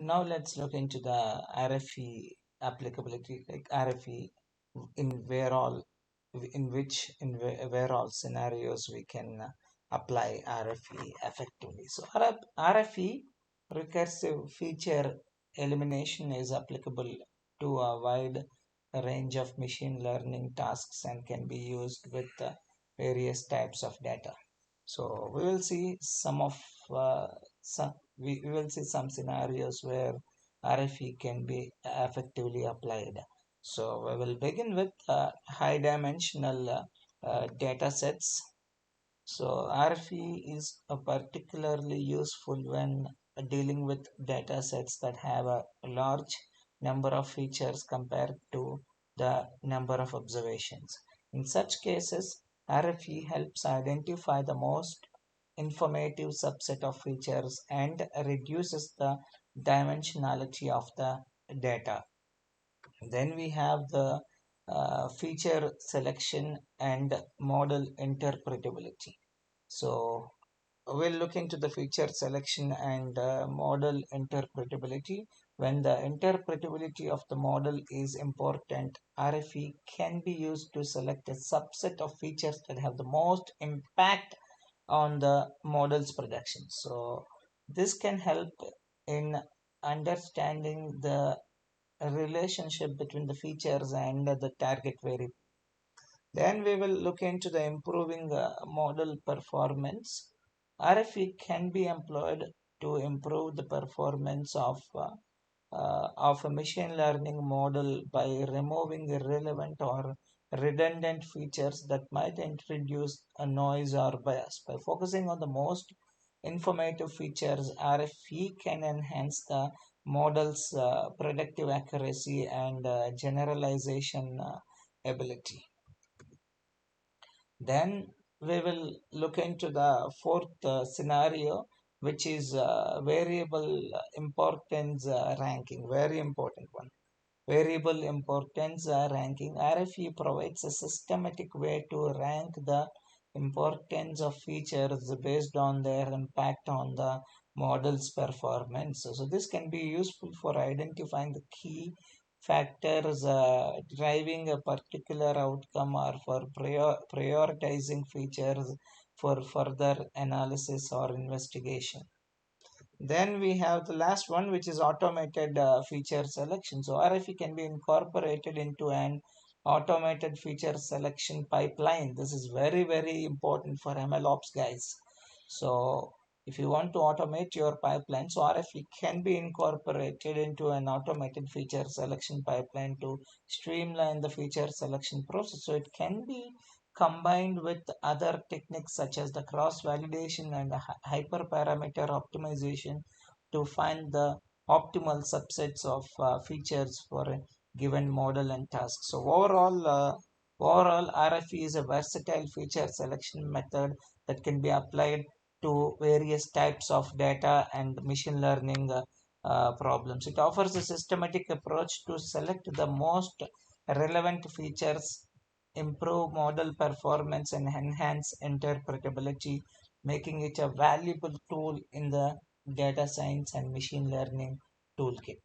Now let's look into the RFE applicability, like RFE in where all, where all scenarios we can apply RFE effectively. So RFE, recursive feature elimination, is applicable to a wide range of machine learning tasks and can be used with various types of data. So we will see we will see some scenarios where RFE can be effectively applied. So we will begin with high dimensional data sets. So RFE is particularly useful when dealing with data sets that have a large number of features compared to the number of observations. In such cases, RFE helps identify the most informative subset of features and reduces the dimensionality of the data. Then we have the feature selection and model interpretability. So we'll look into the feature selection and model interpretability. When the interpretability of the model is important, RFE can be used to select a subset of features that have the most impact on the model's prediction. So this can help in understanding the relationship between the features and the target variable. Then we will look into the improving model performance. RFE can be employed to improve the performance of a machine learning model by removing irrelevant or redundant features that might introduce a noise or bias. By focusing on the most informative features, RFE can enhance the model's predictive accuracy and generalization ability. Then we will look into the fourth scenario, which is variable importance ranking. Very important one. Variable importance ranking. RFE provides a systematic way to rank the importance of features based on their impact on the model's performance. So this can be useful for identifying the key factors driving a particular outcome or for prioritizing features for further analysis or investigation. Then we have the last one, which is automated feature selection. So RFE can be incorporated into an automated feature selection pipeline. This is very, very important for MLOps guys. So if you want to automate your pipeline, so RFE can be incorporated into an automated feature selection pipeline to streamline the feature selection process. So it can be combined with other techniques such as the cross validation and hyperparameter optimization to find the optimal subsets of features for a given model and task. So overall RFE is a versatile feature selection method that can be applied to various types of data and machine learning problems. It offers a systematic approach to select the most relevant features, improve model performance, and enhance interpretability, making it a valuable tool in the data science and machine learning toolkit.